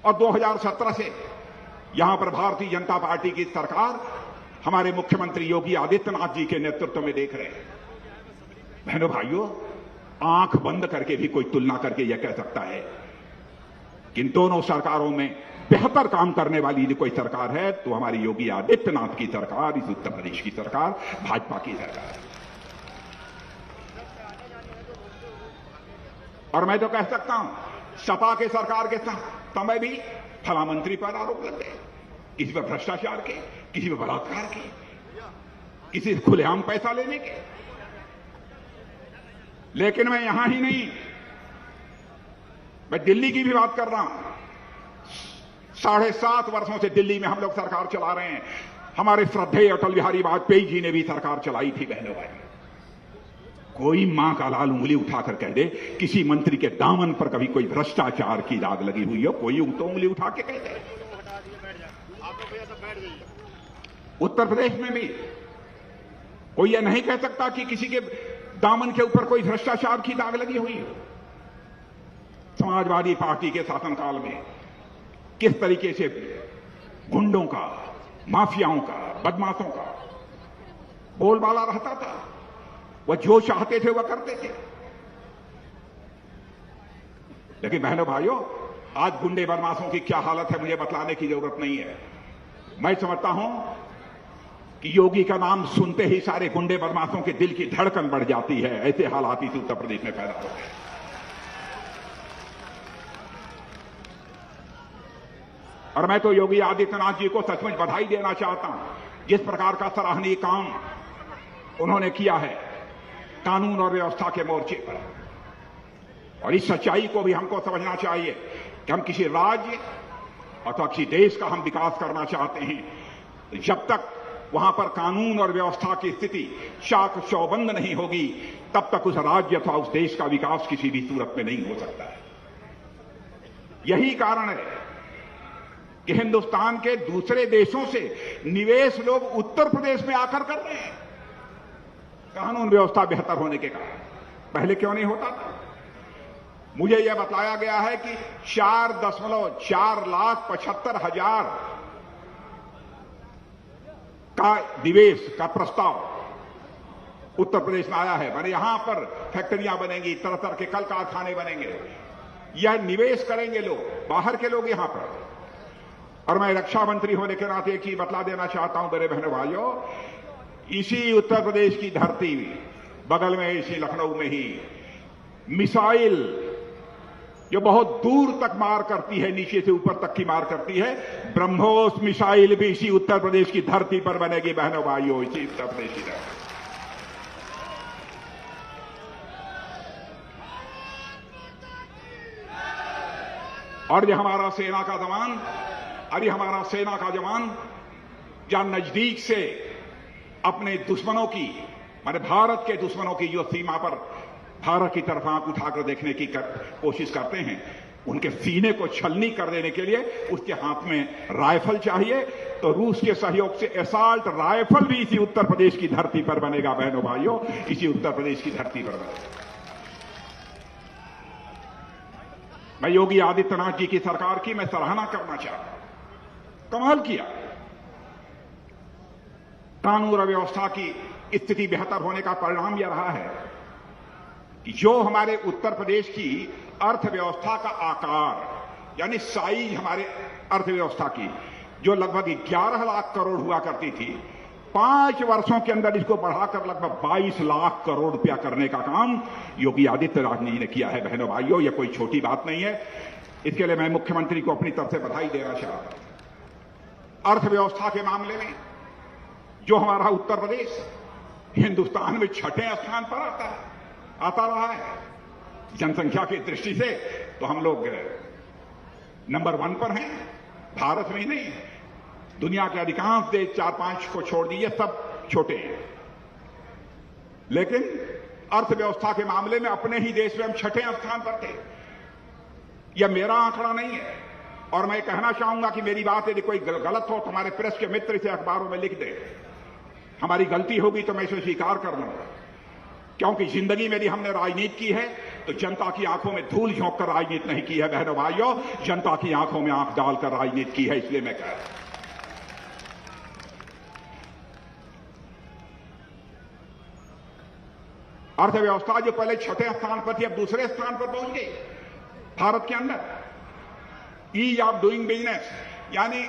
और 2017 से यहां पर भारतीय जनता पार्टी की सरकार हमारे मुख्यमंत्री योगी आदित्यनाथ जी के नेतृत्व में देख रहे हैं। बहनों भाइयों, आंख बंद करके भी कोई तुलना करके यह कह सकता है कि इन दोनों सरकारों में बेहतर काम करने वाली यदि कोई सरकार है तो हमारी योगी आदित्यनाथ की सरकार, इस उत्तर प्रदेश की सरकार, भाजपा की सरकार है। और मैं तो कह सकता हूं, सपा के सरकार के समय भी फला मंत्री पर आरोप लग गए, किसी पर भ्रष्टाचार के, किसी पर बलात्कार के, किसी से खुलेआम पैसा लेने के। लेकिन मैं यहां ही नहीं, मैं दिल्ली की भी बात कर रहा हूं। 7.5 वर्षों से दिल्ली में हम लोग सरकार चला रहे हैं। हमारे श्रद्धेय अटल बिहारी वाजपेयी जी ने भी सरकार चलाई थी। बहनों भाई, कोई मां का लाल उंगली उठाकर कह दे किसी मंत्री के दामन पर कभी कोई भ्रष्टाचार की दाग लगी हुई हो, कोई तो उंगली उठा के कह दे। उत्तर प्रदेश में भी कोई यह नहीं कह सकता कि किसी के दामन के ऊपर कोई भ्रष्टाचार की दाग लगी हुई हो। समाजवादी पार्टी के शासनकाल में किस तरीके से गुंडों का, माफियाओं का, बदमाशों का बोलबाला रहता था। वह जो चाहते थे वह करते थे। लेकिन बहनों भाइयों, आज गुंडे बदमाशों की क्या हालत है मुझे बतलाने की जरूरत नहीं है। मैं समझता हूं कि योगी का नाम सुनते ही सारे गुंडे बदमाशों के दिल की धड़कन बढ़ जाती है। ऐसे हालात इस उत्तर प्रदेश में पैदा हो गए। और मैं तो योगी आदित्यनाथ जी को सचमुच बधाई देना चाहता हूं। जिस प्रकार का सराहनीय काम उन्होंने किया है कानून और व्यवस्था के मोर्चे पर, और इस सच्चाई को भी हमको समझना चाहिए कि हम किसी राज्य अथवा किसी देश का हम विकास करना चाहते हैं, जब तक वहां पर कानून और व्यवस्था की स्थिति चाक चौबंद नहीं होगी, तब तक उस राज्य अथवा उस देश का विकास किसी भी सूरत में नहीं हो सकता है। यही कारण है कि हिंदुस्तान के दूसरे देशों से निवेश लोग उत्तर प्रदेश में आकर कर रहे हैं, कानून व्यवस्था बेहतर होने के कारण। पहले क्यों नहीं होता था? मुझे यह बताया गया है कि 4,75,00,000 का निवेश का प्रस्ताव उत्तर प्रदेश में आया है। माने यहां पर फैक्ट्रियां बनेंगी, तरह तरह के कल कारखाने बनेंगे, यह निवेश करेंगे लोग, बाहर के लोग यहां पर। और मैं रक्षा मंत्री होने के नाते एक चीज बतला देना चाहता हूं मेरे बहनों भाइयों, इसी उत्तर प्रदेश की धरती बगल में, इसी लखनऊ में ही मिसाइल जो बहुत दूर तक मार करती है, नीचे से ऊपर तक की मार करती है, ब्रह्मोस मिसाइल भी इसी उत्तर प्रदेश की धरती पर बनेगी। बहनों भाइयों, इसी उत्तर प्रदेश की धरती। और ये हमारा सेना का जवान, अरे हमारा सेना का जवान जहां नजदीक से अपने दुश्मनों की, माने भारत के दुश्मनों की जो सीमा पर भारत की तरफ आंख उठाकर देखने की कोशिश करते हैं, उनके सीने को छलनी कर देने के लिए उसके हाथ में राइफल चाहिए। तो रूस के सहयोग से एसाल्ट राइफल भी इसी उत्तर प्रदेश की धरती पर बनेगा। बहनों भाइयों, इसी उत्तर प्रदेश की धरती पर बनेगा। मैं योगी आदित्यनाथ जी की सरकार की मैं सराहना करना चाहता हूं। कमाल किया। कानून और व्यवस्था की स्थिति बेहतर होने का परिणाम यह रहा है कि जो हमारे उत्तर प्रदेश की अर्थव्यवस्था का आकार, यानी साइज हमारे अर्थव्यवस्था की, जो लगभग 11 लाख करोड़ हुआ करती थी, 5 वर्षों के अंदर इसको बढ़ाकर लगभग 22 लाख करोड़ रुपया करने का काम योगी आदित्यनाथ जी ने किया है। बहनों भाइयों, यह कोई छोटी बात नहीं है। इसके लिए मैं मुख्यमंत्री को अपनी तरफ से बधाई देना चाहता हूं। अर्थव्यवस्था के मामले में जो हमारा उत्तर प्रदेश हिंदुस्तान में 6ठे स्थान पर आता रहा है। जनसंख्या की दृष्टि से तो हम लोग नंबर 1 पर हैं, भारत में ही नहीं, दुनिया के अधिकांश देश 4-5 को छोड़ दीजिए, सब छोटे हैं। लेकिन अर्थव्यवस्था के मामले में अपने ही देश में हम 6ठे स्थान पर थे। यह मेरा आंकड़ा नहीं है, और मैं कहना चाहूंगा कि मेरी बात यदि कोई गलत हो तो हमारे प्रेस के मित्र इसे अखबारों में लिख दे। हमारी गलती होगी तो मैं इसे स्वीकार कर लूंगा, क्योंकि जिंदगी में यदि हमने राजनीति की है तो जनता की आंखों में धूल झोंक कर राजनीति नहीं की है बहनों भाइयों, जनता की आंखों में आंख डालकर राजनीति की है। इसलिए मैं कह रहा हूं अर्थव्यवस्था जो पहले छठे स्थान पर थी अब दूसरे स्थान पर पहुंच गई भारत के अंदर। ईज ऑफ डूइंग बिजनेस, यानी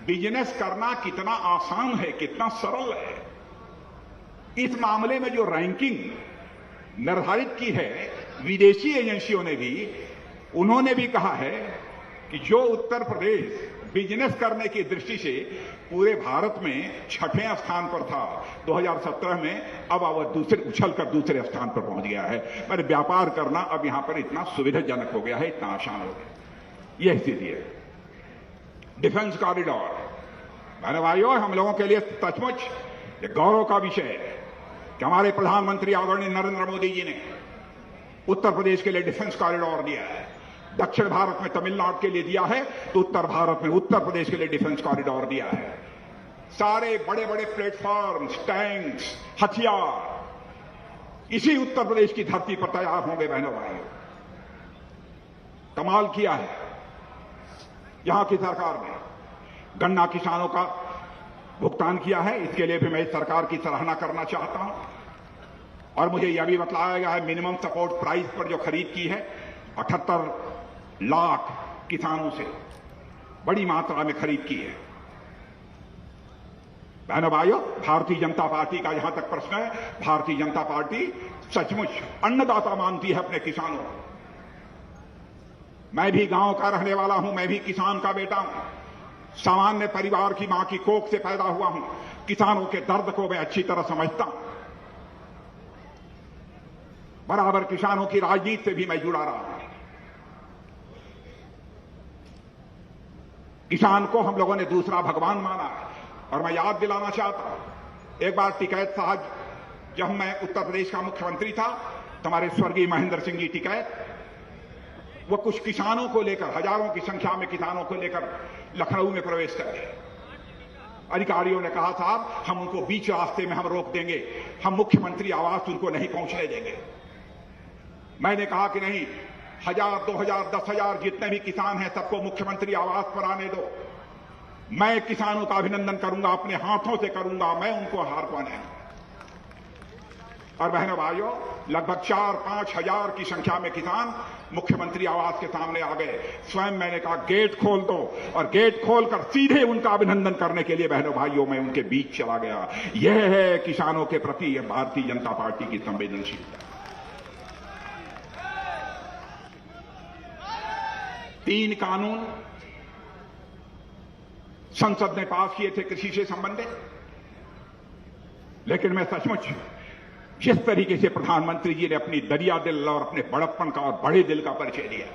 बिजनेस करना कितना आसान है, कितना सरल है। इस मामले में जो रैंकिंग निर्धारित की है विदेशी एजेंसियों ने भी, उन्होंने भी कहा है कि जो उत्तर प्रदेश बिजनेस करने की दृष्टि से पूरे भारत में छठे स्थान पर था 2017 में, अब वह उछलकर दूसरे स्थान पर पहुंच गया है। पर व्यापार करना अब यहां पर इतना सुविधाजनक हो गया है, इतना आसान हो गया। यह स्थिति है। डिफेंस कॉरिडोर, मैंने भाइयों, हम लोगों के लिए सचमुच गौरव का विषय है कि हमारे प्रधानमंत्री आदरणीय नरेंद्र मोदी जी ने उत्तर प्रदेश के लिए डिफेंस कॉरिडोर दिया है। दक्षिण भारत में तमिलनाडु के लिए दिया है, तो उत्तर भारत में उत्तर प्रदेश के लिए डिफेंस कॉरिडोर दिया है। सारे बड़े बड़े प्लेटफॉर्म्स, टैंक्स, हथियार इसी उत्तर प्रदेश की धरती पर तैयार होंगे बहनों भाइयों। कमाल किया है यहां की सरकार ने। गन्ना किसानों का भुगतान किया है, इसके लिए भी मैं इस सरकार की सराहना करना चाहता हूं। और मुझे यह भी बताया गया है मिनिमम सपोर्ट प्राइस पर जो खरीद की है 78 लाख किसानों से बड़ी मात्रा में खरीद की है। बहनों भाइयों, भारतीय जनता पार्टी का जहां तक प्रश्न है, भारतीय जनता पार्टी सचमुच अन्नदाता मानती है अपने किसानों को। मैं भी गांव का रहने वाला हूं, मैं भी किसान का बेटा हूं, सामान्य परिवार की मां की कोख से पैदा हुआ हूं। किसानों के दर्द को मैं अच्छी तरह समझता हूं। बराबर किसानों की राजनीति से भी मैं जुड़ा रहा हूं। किसान को हम लोगों ने दूसरा भगवान माना है। और मैं याद दिलाना चाहता हूं, एक बार टिकैत साहब, जब मैं उत्तर प्रदेश का मुख्यमंत्री था, तो हमारे स्वर्गीय महेंद्र सिंह जी टिकैत, वो कुछ किसानों को लेकर, हजारों की संख्या में किसानों को लेकर लखनऊ में प्रवेश कर गए। अधिकारियों ने कहा साहब हम उनको बीच रास्ते में हम रोक देंगे, हम मुख्यमंत्री आवास उनको नहीं पहुंचने देंगे। मैंने कहा कि नहीं, 1000, 2000, 10,000 जितने भी किसान हैं सबको मुख्यमंत्री आवास पर आने दो। मैं किसानों का अभिनंदन करूंगा, अपने हाथों से करूंगा, मैं उनको हार पाने। और बहनों भाइयों, लगभग 4-5 हजार की संख्या में किसान मुख्यमंत्री आवास के सामने आ गए। स्वयं मैंने कहा गेट खोल दो, और गेट खोलकर सीधे उनका अभिनंदन करने के लिए बहनों भाइयों मैं उनके बीच चला गया। यह है किसानों के प्रति भारतीय जनता पार्टी की संवेदनशीलता। 3 कानून संसद ने पास किए थे कृषि से संबंधित, लेकिन मैं सचमुच जिस तरीके से प्रधानमंत्री जी ने अपनी दरिया दिल और अपने बड़प्पन का और बड़े दिल का परिचय दिया,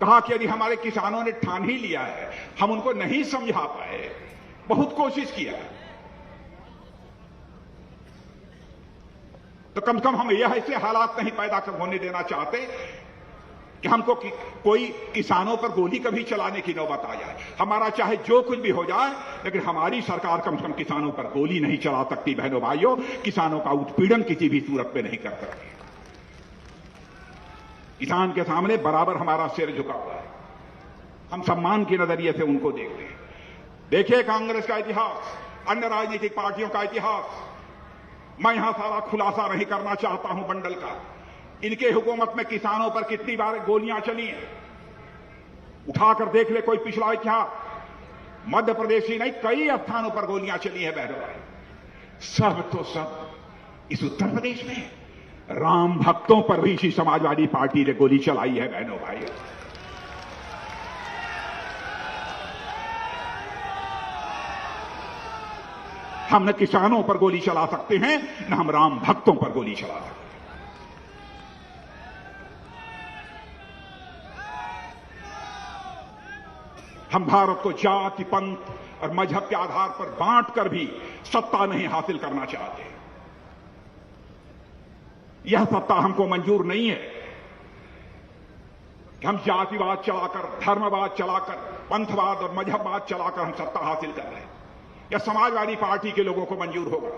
कहा कि यदि हमारे किसानों ने ठान ही लिया है, हम उनको नहीं समझा पाए, बहुत कोशिश किया, तो कम से कम हम यह ऐसे हालात नहीं पैदा होने देना चाहते कि हमको कोई किसानों पर गोली कभी चलाने की नौबत आ जाए। हमारा चाहे जो कुछ भी हो जाए, लेकिन हमारी सरकार कम से कम किसानों पर गोली नहीं चला सकती बहनों भाइयों, किसानों का उत्पीड़न किसी भी सूरत में नहीं कर सकती। किसान के सामने बराबर हमारा सिर झुका हुआ है, हम सम्मान के नजरिए से उनको देखते हैं। देखिए कांग्रेस का इतिहास, अन्य राजनीतिक पार्टियों का इतिहास, मैं यहां सारा खुलासा नहीं करना चाहता हूं बंडल का। इनके हुकूमत में किसानों पर कितनी बार गोलियां चली हैं, उठाकर देख ले कोई पिछला इतिहास। मध्य प्रदेश ही नहीं, कई स्थानों पर गोलियां चली हैं बहनों भाई। सब तो सब इस उत्तर प्रदेश में राम भक्तों पर भी इसी समाजवादी पार्टी ने गोली चलाई है बहनों भाई। हम न किसानों पर गोली चला सकते हैं, न हम राम भक्तों पर गोली चला सकते हैं। हम भारत को जाति, पंथ और मजहब के आधार पर बांटकर भी सत्ता नहीं हासिल करना चाहते। यह सत्ता हमको मंजूर नहीं है कि हम जातिवाद चलाकर, धर्मवाद चलाकर, पंथवाद और मजहबवाद चलाकर हम सत्ता हासिल कर रहे हैं। यह समाजवादी पार्टी के लोगों को मंजूर होगा।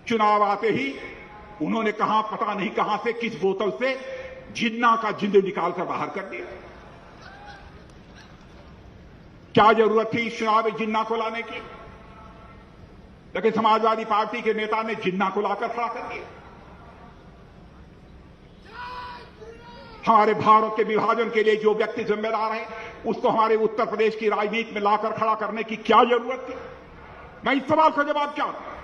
चुनाव आते ही उन्होंने कहा पता नहीं कहां से किस बोतल से जिन्ना का जिंद निकालकर बाहर कर दिया। क्या जरूरत थी इस चुनाव में जिन्ना को लाने की? लेकिन समाजवादी पार्टी के नेता ने जिन्ना को लाकर खड़ा कर दिया। हमारे भारत के विभाजन के लिए जो व्यक्ति जिम्मेदार है उसको हमारे उत्तर प्रदेश की राजनीति में लाकर खड़ा करने की क्या जरूरत थी? मैं इस सवाल का जवाब चाहता हूं।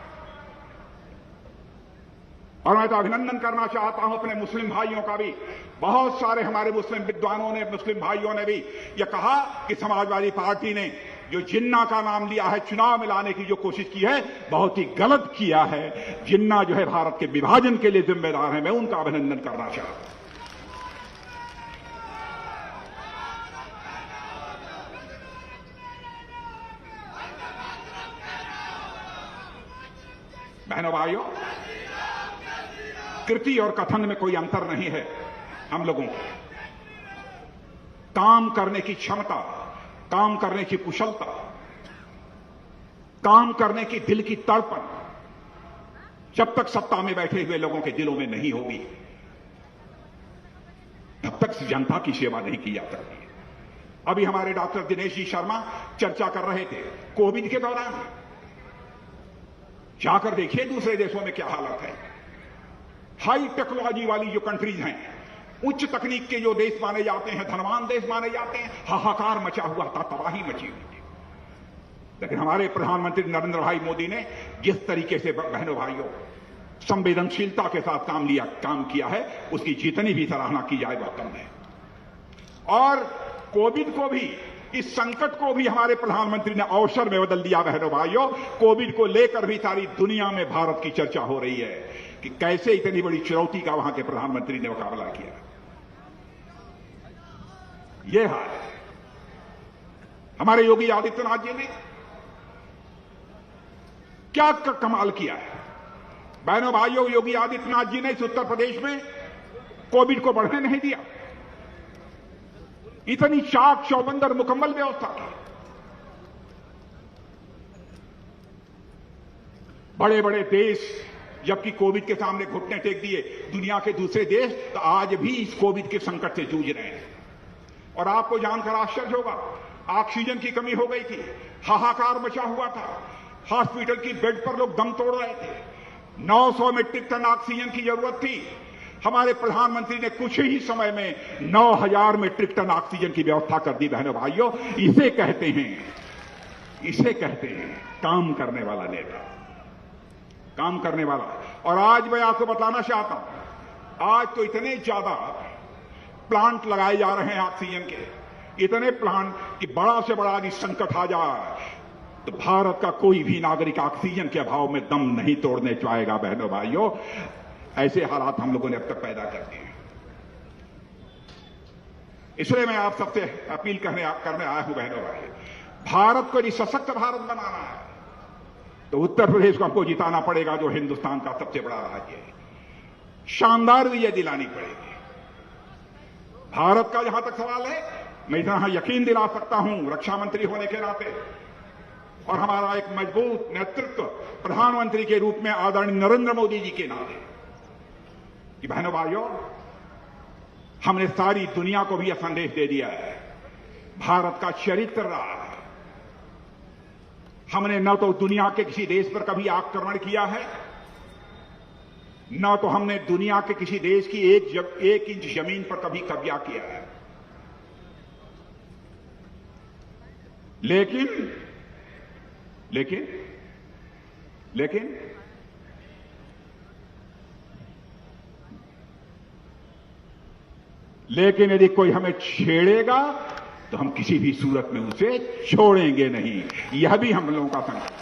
और मैं तो अभिनंदन करना चाहता हूं अपने मुस्लिम भाइयों का भी। बहुत सारे हमारे मुस्लिम विद्वानों ने, मुस्लिम भाइयों ने भी यह कहा कि समाजवादी पार्टी ने जो जिन्ना का नाम लिया है चुनाव में लाने की जो कोशिश की है बहुत ही गलत किया है। जिन्ना जो है भारत के विभाजन के लिए जिम्मेदार है। मैं उनका अभिनंदन करना चाहता हूं। बहनों भाइयों, कृति और कथन में कोई अंतर नहीं है। हम लोगों को काम करने की क्षमता, काम करने की कुशलता, काम करने की दिल की तड़पन जब तक सत्ता में बैठे हुए लोगों के दिलों में नहीं होगी तब तक जनता की सेवा नहीं की जा सकती। अभी हमारे डॉक्टर दिनेश जी शर्मा चर्चा कर रहे थे कोविड के दौरान। जाकर देखिए दूसरे देशों में क्या हालत है। हाई टेक्नोलॉजी वाली जो कंट्रीज हैं, उच्च तकनीक के जो देश माने जाते हैं, धनवान देश माने जाते हैं, हाहाकार मचा हुआ था, तबाही मची हुई थी। लेकिन हमारे प्रधानमंत्री नरेंद्र भाई मोदी ने जिस तरीके से बहनों भाइयों संवेदनशीलता के साथ काम किया है उसकी जितनी भी सराहना की जाए वह कम है। और कोविड को भी, इस संकट को भी हमारे प्रधानमंत्री ने अवसर में बदल दिया। बहनों भाइयों, कोविड को लेकर भी सारी दुनिया में भारत की चर्चा हो रही है कि कैसे इतनी बड़ी चुनौती का वहां के प्रधानमंत्री ने मुकाबला किया। यह हाल है। हमारे योगी आदित्यनाथ जी ने क्या कमाल किया है। बहनों भाइयों, योगी आदित्यनाथ जी ने इस उत्तर प्रदेश में कोविड को बढ़ने नहीं दिया। इतनी चाक चौबंदर मुकम्मल व्यवस्था की। बड़े बड़े देश जबकि कोविड के सामने घुटने टेक दिए, दुनिया के दूसरे देश तो आज भी इस कोविड के संकट से जूझ रहे हैं। और आपको जानकर आश्चर्य होगा, ऑक्सीजन की कमी हो गई थी, हाहाकार मचा हुआ था, हॉस्पिटल की बेड पर लोग दम तोड़ रहे थे, 900 मीट्रिक टन ऑक्सीजन की जरूरत थी। हमारे प्रधानमंत्री ने कुछ ही समय में 9000 मीट्रिक टन ऑक्सीजन की व्यवस्था कर दी। बहनों भाइयों, इसे कहते हैं काम करने वाला नेता, काम करने वाला। और आज मैं आपको बताना चाहता हूं, आज तो इतने ज्यादा प्लांट लगाए जा रहे हैं ऑक्सीजन के, इतने प्लांट कि बड़ा से बड़ा यदि संकट आ जाए तो भारत का कोई भी नागरिक ऑक्सीजन के अभाव में दम नहीं तोड़ने चाहेगा। बहनों भाइयों, ऐसे हालात हम लोगों ने अब तक पैदा कर दिए हैं। इसलिए मैं आप सबसे अपील करने आया हूं बहनों भाई, भारत को यदि सशक्त भारत बनाना है तो उत्तर प्रदेश को हमको जिताना पड़ेगा, जो हिंदुस्तान का सबसे बड़ा राज्य है। शानदार विजय दिलानी पड़ेगी। भारत का जहां तक सवाल है, मैं इतना यकीन दिला सकता हूं रक्षा मंत्री होने के नाते और हमारा एक मजबूत नेतृत्व प्रधानमंत्री के रूप में आदरणीय नरेंद्र मोदी जी के नाते कि बहनों भाइयों, हमने सारी दुनिया को भी यह संदेश दे दिया है, भारत का चरित्र रहा है। हमने न तो दुनिया के किसी देश पर कभी आक्रमण किया है, न तो हमने दुनिया के किसी देश की एक इंच जमीन पर कभी कब्जा किया है। लेकिन यदि कोई हमें छेड़ेगा तो हम किसी भी सूरत में उसे छोड़ेंगे नहीं। यह भी हम लोगों का संकल्प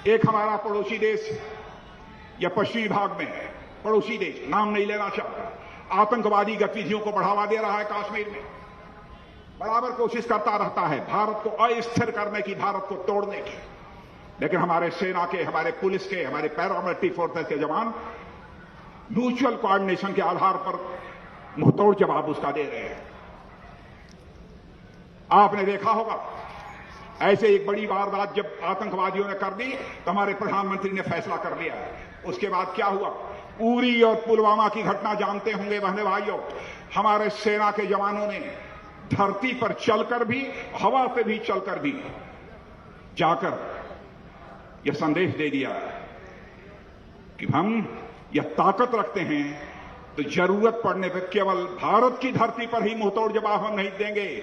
है। एक हमारा पड़ोसी देश या पश्चिमी भाग में है, पड़ोसी देश, नाम नहीं लेना चाहता, आतंकवादी गतिविधियों को बढ़ावा दे रहा है। कश्मीर में बराबर कोशिश करता रहता है भारत को अस्थिर करने की, भारत को तोड़ने की। लेकिन हमारे सेना के, हमारे पुलिस के, हमारे पैरामिलिट्री फोर्सेस के जवान म्यूचुअल कोऑर्डिनेशन के आधार पर मुंहतोड़ जवाब उसका दे रहे हैं। आपने देखा होगा ऐसे एक बड़ी वारदात जब आतंकवादियों ने कर दी तो हमारे प्रधानमंत्री ने फैसला कर लिया। उसके बाद क्या हुआ? उरी और पुलवामा की घटना जानते होंगे बहने भाइयों। हमारे सेना के जवानों ने धरती पर चलकर भी, हवा पे भी चलकर भी जाकर यह संदेश दे दिया कि हम यह ताकत रखते हैं तो जरूरत पड़ने पर केवल भारत की धरती पर ही मुंहतोड़ जवाब हम नहीं देंगे,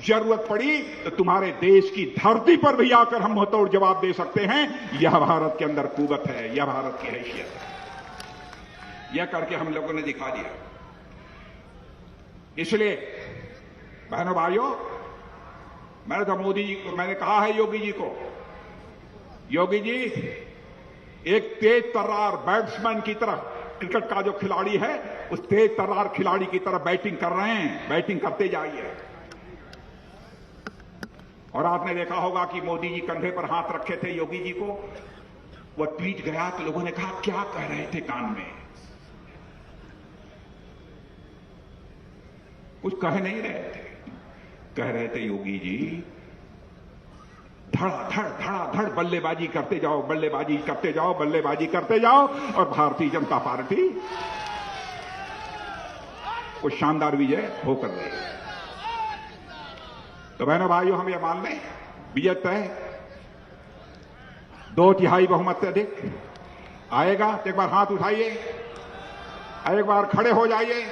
जरूरत पड़ी तो तुम्हारे देश की धरती पर भी आकर हम मुंहतोड़ जवाब दे सकते हैं। यह भारत के अंदर कुवत है, यह भारत की हैसियत है। यह करके हम लोगों ने दिखा दिया। इसलिए बहनों भाइयों, मैंने तो मोदी जी को, मैंने कहा है योगी जी को, योगी जी एक तेज तर्रार बैट्समैन की तरह, क्रिकेट का जो खिलाड़ी है उस तेज तर्रार खिलाड़ी की तरह बैटिंग कर रहे हैं, बैटिंग करते जाइए। और आपने देखा होगा कि मोदी जी कंधे पर हाथ रखे थे योगी जी को, वह ट्वीट गया तो लोगों ने कहा क्या कह रहे थे कान में? कुछ कह नहीं रहे थे, कह रहे थे योगी जी धड़ाधड़ बल्लेबाजी करते जाओ, बल्लेबाजी करते जाओ, बल्लेबाजी करते जाओ और भारतीय जनता पार्टी को शानदार विजय होकर गई। तो बहनों भाइयों, हम यह मान लें विजय तय, 2/3 बहुमत से अधिक आएगा। एक बार हाथ उठाइए, एक बार खड़े हो जाइए।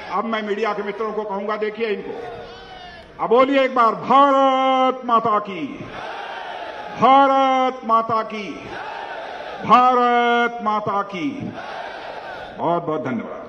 अब मैं मीडिया के मित्रों को कहूंगा, देखिए इनको, अब बोलिए एक बार, भारत माता की, भारत माता की, भारत माता की। बहुत बहुत धन्यवाद।